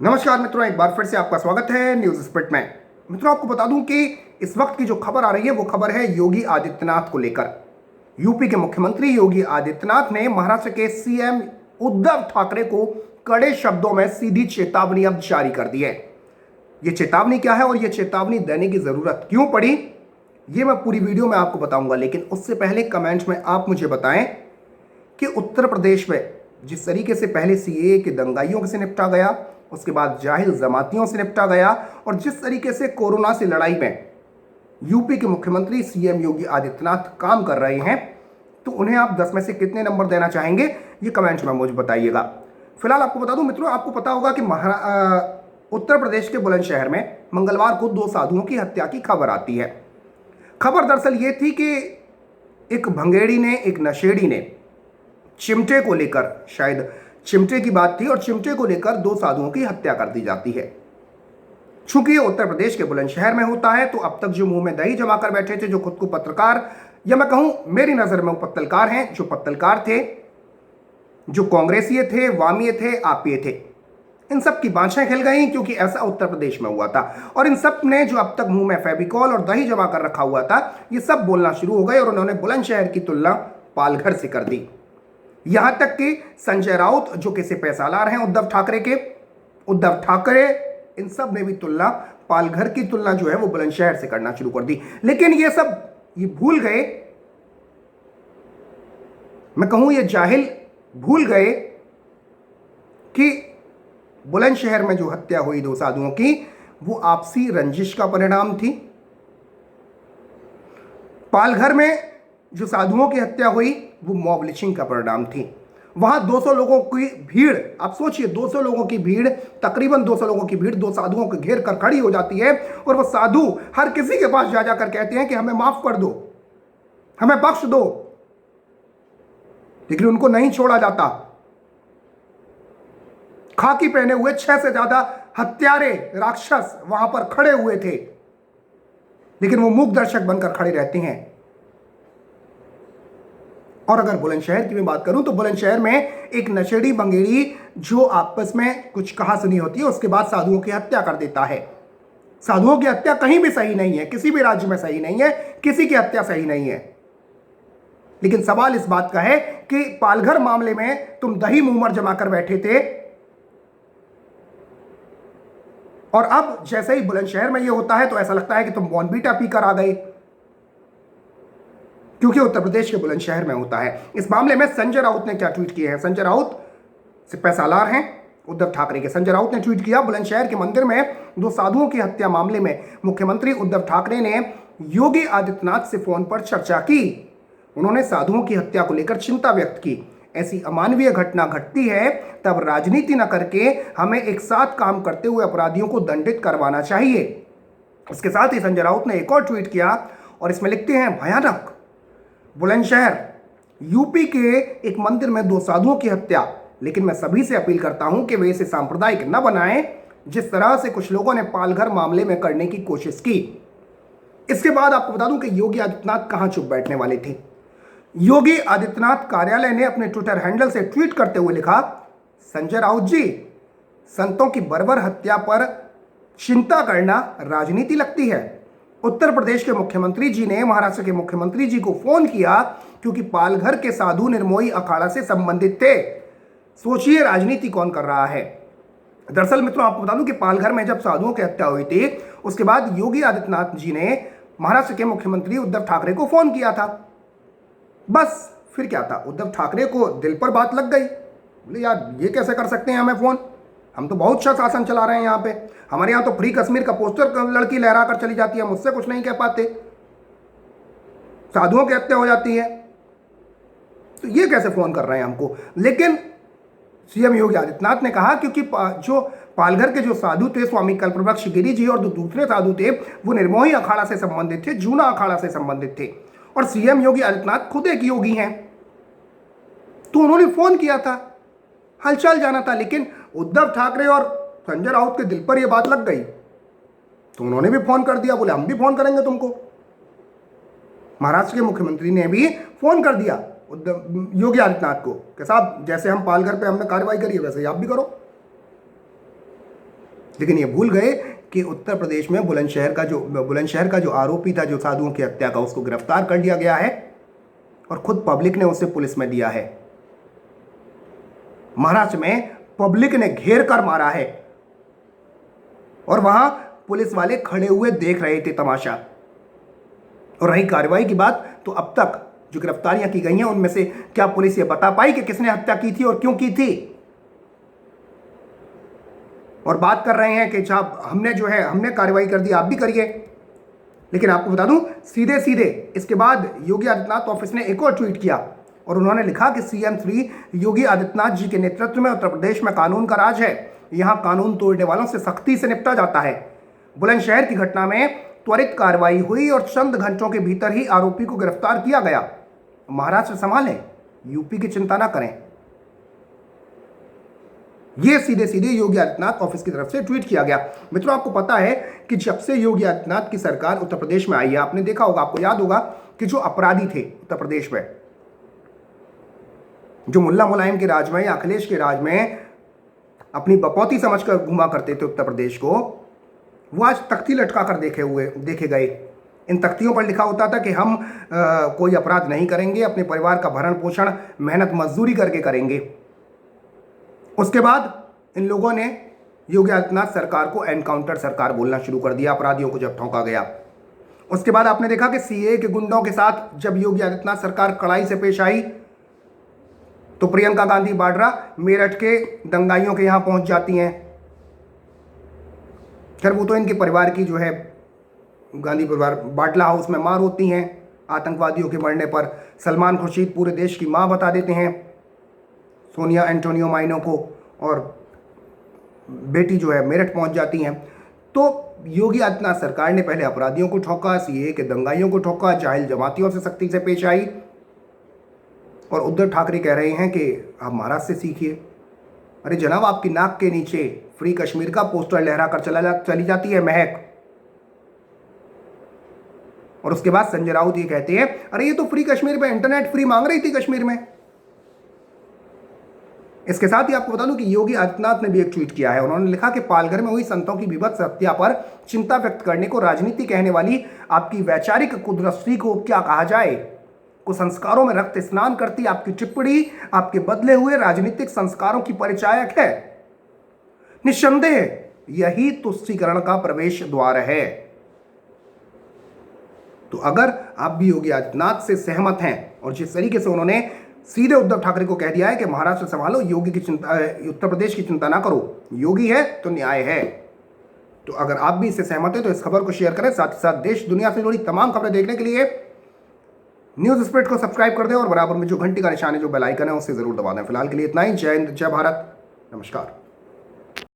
नमस्कार मित्रों, एक बार फिर से आपका स्वागत है न्यूज स्पिरिट में। मित्रों, आपको बता दूं कि इस वक्त की जो खबर आ रही है वो खबर है योगी आदित्यनाथ को लेकर। यूपी के मुख्यमंत्री योगी आदित्यनाथ ने महाराष्ट्र के सीएम उद्धव ठाकरे को कड़े शब्दों में सीधी चेतावनी अब जारी कर दी है। ये चेतावनी क्या है और ये चेतावनी देने की जरूरत क्यों पड़ी, ये मैं पूरी वीडियो में आपको बताऊंगा। लेकिन उससे पहले कमेंट में आप मुझे बताएं कि उत्तर प्रदेश में जिस तरीके से पहले सीएए के दंगाइयों से निपटा गया, उसके बाद जाहिल जमातियों से निपटा गया, और जिस तरीके से कोरोना से लड़ाई में यूपी के मुख्यमंत्री सीएम योगी आदित्यनाथ काम कर रहे हैं, तो उन्हें आप 10 में से कितने नंबर देना चाहेंगे, ये कमेंट्स में मुझे बताइएगा। फिलहाल आपको बता दूं मित्रों, आपको पता होगा कि उत्तर प्रदेश के बुलंदशहर में मंगलवार को 2 साधुओं की हत्या की खबर आती है। खबर दरअसल ये थी कि एक भंगेड़ी ने, एक नशेड़ी ने चिमटे को लेकर, शायद चिमटे की बात थी, और चिमटे को लेकर 2 साधुओं की हत्या कर दी जाती है। चूंकि ये उत्तर प्रदेश के बुलंदशहर में होता है, तो अब तक जो मुंह में दही जमा कर बैठे थे, जो खुद को पत्रकार, या मैं कहूं मेरी नजर में वो पत्तलकार हैं, जो पत्तलकार थे, जो कांग्रेसीय थे, वामीय थे, आपीय थे, इन सब की बाँछें खिल गई, क्योंकि ऐसा उत्तर प्रदेश में हुआ था। और इन सब ने जो अब तक मुंह में फेविकॉल और दही जमा कर रखा हुआ था, ये सब बोलना शुरू हो गए, और उन्होंने बुलंदशहर की तुलना पालघर से कर दी। यहां तक कि संजय राउत, जो कि पैसालार हैं उद्धव ठाकरे के, उद्धव ठाकरे, इन सब ने भी तुलना, पालघर की तुलना जो है वो बुलंदशहर से करना शुरू कर दी। लेकिन ये सब ये भूल गए, मैं कहूं ये जाहिल भूल गए कि बुलंदशहर में जो हत्या हुई 2 साधुओं की, वो आपसी रंजिश का परिणाम थी। पालघर में जो साधुओं की हत्या हुई वो मॉब लिंचिंग का परिणाम थी। वहां 200 लोगों की भीड़, आप सोचिए 200 लोगों की भीड़, तकरीबन 200 लोगों की भीड़ 2 साधुओं को घेर कर खड़ी हो जाती है, और वो साधु हर किसी के पास जा जाकर कहते हैं कि हमें माफ कर दो, हमें बख्श दो, लेकिन उनको नहीं छोड़ा जाता। खाकी पहने हुए 6 से ज्यादा हत्यारे राक्षस वहां पर खड़े हुए थे, लेकिन वो मूक दर्शक बनकर खड़े रहते हैं। और अगर बुलंदशहर की मैं बात करूं, तो बुलंदशहर में एक नशेड़ी बंगेड़ी जो आपस में कुछ कहा सुनी होती है, उसके बाद साधुओं की हत्या कर देता है। साधुओं की हत्या कहीं भी सही नहीं है, किसी भी राज्य में सही नहीं है, किसी की हत्या सही नहीं है। लेकिन सवाल इस बात का है कि पालघर मामले में तुम दही मुंह पर जमाकर बैठे थे, और अब जैसे ही बुलंदशहर में यह होता है तो ऐसा लगता है कि तुम बॉर्नवीटा पीकर आ गए, क्योंकि उत्तर प्रदेश के बुलंदशहर में होता है। इस मामले में संजय राउत ने क्या ट्वीट किए हैं? संजय राउत पैसालार हैं उद्धव ठाकरे के। संजय राउत ने ट्वीट किया, बुलंदशहर के मंदिर में 2 साधुओं की हत्या मामले में मुख्यमंत्री उद्धव ठाकरे ने योगी आदित्यनाथ से फोन पर चर्चा की। उन्होंने साधुओं की हत्या को लेकर चिंता व्यक्त की। ऐसी अमानवीय घटना घटती है तब राजनीति न करके हमें एक साथ काम करते हुए अपराधियों को दंडित करवाना चाहिए। इसके साथ ही संजय राउत ने एक और ट्वीट किया, और इसमें लिखते हैं, भयानक, बुलंदशहर यूपी के एक मंदिर में 2 साधुओं की हत्या। लेकिन मैं सभी से अपील करता हूं कि वे इसे सांप्रदायिक न बनाएं, जिस तरह से कुछ लोगों ने पालघर मामले में करने की कोशिश की। इसके बाद आपको बता दूं कि योगी आदित्यनाथ कहां चुप बैठने वाले थे। योगी आदित्यनाथ कार्यालय ने अपने ट्विटर हैंडल से ट्वीट करते हुए लिखा, संजय राउत जी, संतों की बर्बर हत्या पर चिंता करना राजनीति लगती है। उत्तर प्रदेश के मुख्यमंत्री जी ने महाराष्ट्र के मुख्यमंत्री जी को फोन किया क्योंकि पालघर के साधु निर्मोही अखाड़ा से संबंधित थे। सोचिए राजनीति कौन कर रहा है। दरअसल मित्रों, आपको बता दूं कि पालघर में जब साधुओं की हत्या हुई थी, उसके बाद योगी आदित्यनाथ जी ने महाराष्ट्र के मुख्यमंत्री उद्धव ठाकरे को फोन किया था। बस फिर क्या था, उद्धव ठाकरे को दिल पर बात लग गई। बोले यार ये कैसे कर सकते हैं हमें फोन, हम तो बहुत अच्छा शासन चला रहे हैं यहाँ पे, हमारे यहाँ तो फ्री कश्मीर का पोस्टर लड़की लहरा कर चली जाती है, मुझसे कुछ नहीं कह पाते, साधुओं की हत्या हो जाती है, तो ये कैसे फोन कर रहे हैं हमको। लेकिन सीएम योगी आदित्यनाथ ने कहा क्योंकि जो पालघर के जो साधु थे, स्वामी कल्पवृक्ष गिरी जी, और जो दूसरे साधु थे वो निर्मोही अखाड़ा से संबंधित थे, जूना अखाड़ा से संबंधित थे, और सीएम योगी आदित्यनाथ खुद एक योगी हैं, तो उन्होंने फोन किया था, हलचल जाना था। लेकिन उद्धव ठाकरे और संजय राउत के दिल पर यह बात लग गई, तो उन्होंने भी फोन कर दिया, बोले हम भी फोन करेंगे तुमको। महाराष्ट्र के मुख्यमंत्री ने भी फोन कर दिया योगी आदित्यनाथ को कि साहब जैसे हम पालघर पे हमने कार्रवाई करी है वैसे ही आप भी करो। लेकिन ये भूल गए कि उत्तर प्रदेश में बुलंदशहर का जो आरोपी था, जो साधुओं की हत्या का, उसको गिरफ्तार कर लिया गया है और खुद पब्लिक ने उसे पुलिस में दिया है। महाराष्ट्र में पब्लिक ने घेर कर मारा है और वहां पुलिस वाले खड़े हुए देख रहे थे तमाशा। और रही कार्रवाई की बात, तो अब तक जो गिरफ्तारियां की गई हैं उनमें से क्या पुलिस ये बता पाई कि किसने हत्या की थी और क्यों की थी? और बात कर रहे हैं कि साहब हमने कार्रवाई कर दी, आप भी करिए। लेकिन आपको बता दूं, सीधे सीधे इसके बाद योगी आदित्यनाथ ऑफिस ने एक और ट्वीट किया और उन्होंने लिखा कि सीएम श्री योगी आदित्यनाथ जी के नेतृत्व में उत्तर प्रदेश में कानून का राज है। यहां कानून तोड़ने वालों से सख्ती से निपटा जाता है। बुलंदशहर की घटना में त्वरित कार्रवाई हुई और चंद घंटों के भीतर ही आरोपी को गिरफ्तार किया गया। महाराष्ट्र संभालें, यूपी की चिंता ना करें। यह सीधे सीधे योगी आदित्यनाथ ऑफिस की तरफ से ट्वीट किया गया। मित्रों, आपको पता है कि जब से योगी आदित्यनाथ की सरकार उत्तर प्रदेश में आई है, आपने देखा होगा, आपको याद होगा कि जो अपराधी थे उत्तर प्रदेश में, जो मुल्ला मुलायम के राज में या अखिलेश के राज में अपनी बपौती समझकर घुमा करते थे उत्तर प्रदेश को, वो आज तख्ती लटका कर देखे गए। इन तख्तियों पर लिखा होता था कि हम कोई अपराध नहीं करेंगे, अपने परिवार का भरण पोषण मेहनत मजदूरी करके करेंगे। उसके बाद इन लोगों ने योगी आदित्यनाथ सरकार को एनकाउंटर सरकार बोलना शुरू कर दिया, अपराधियों को जब ठोका गया। उसके बाद आपने देखा कि सीए के गुंडों के साथ जब योगी आदित्यनाथ सरकार कड़ाई से पेश आई तो प्रियंका गांधी वाड्रा मेरठ के दंगाइयों के यहां पहुंच जाती हैं। खैर, वो तो इनके परिवार की जो है, गांधी परिवार बाटला हाउस में मार होती हैं। आतंकवादियों के मरने पर सलमान खुर्शीद पूरे देश की मां बता देते हैं सोनिया एंटोनियो माइनो को, और बेटी जो है मेरठ पहुंच जाती हैं। तो योगी आदित्यनाथ सरकार ने पहले अपराधियों को ठोका, सीए के दंगाइयों को ठोका, जाहिल जमातियों से सख्ती से पेश आई, और उद्धव ठाकरे कह रहे हैं कि आप महाराष्ट्र से सीखिए। अरे जनाब, आपकी नाक के नीचे फ्री कश्मीर का पोस्टर लहरा कर चली जाती है महक, और उसके बाद संजय राउत ये कहते हैं अरे ये तो फ्री कश्मीर में इंटरनेट फ्री मांग रही थी कश्मीर में। इसके साथ ही आपको बता दूं कि योगी आदित्यनाथ ने भी एक ट्वीट किया है। उन्होंने लिखा कि पालघर में हुई संतों की विभत्स हत्या पर चिंता व्यक्त करने को राजनीति कहने वाली आपकी वैचारिक कुदृष्टि को क्या कहा जाए? कुसंस्कारों में रक्त स्नान करती आपकी टिप्पणी आपके बदले हुए राजनीतिक संस्कारों की परिचायक है। निस्संदेह यही तुष्टीकरण का प्रवेश द्वार है। तो अगर आप भी योगी आदित्यनाथ से सहमत हैं और जिस तरीके से उन्होंने सीधे उद्धव ठाकरे को कह दिया है कि महाराष्ट्र संभालो, योगी की चिंता, उत्तर प्रदेश की चिंता ना करो, योगी है तो न्याय है, तो अगर आप भी इससे सहमत हैं तो इस खबर को शेयर करें। साथ ही साथ देश दुनिया से जुड़ी तमाम खबरें देखने के लिए न्यूज़ स्प्रेड को सब्सक्राइब कर दें और बराबर में जो घंटी का निशान है, जो बेल आइकन है, उसे जरूर दबा दें। फिलहाल के लिए इतना ही। जय हिंद, जय भारत, नमस्कार।